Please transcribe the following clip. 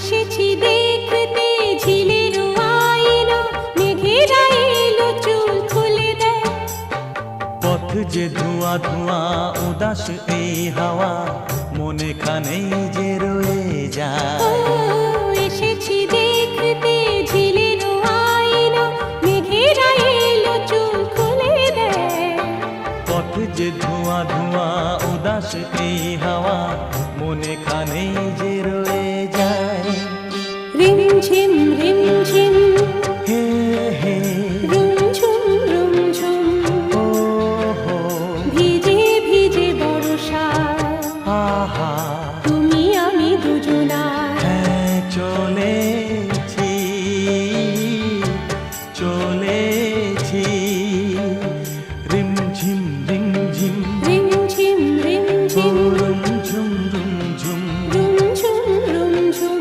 এসেছি দেখতে ঝিলের আইনো, মেঘেরা এলো চুল খুলে দেয়। পথ যে ধোঁয়া ধোঁয়া উদাস এই হাওয়া, মনে খানেই যে রয়ে ও, যায়। এসেছি দেখতে ঝিলের আইনো, মেঘেরা এলো চুল খুলে দেয়। পথ যে ধোঁয়া ধোঁয়া উদাস এই হাওয়া,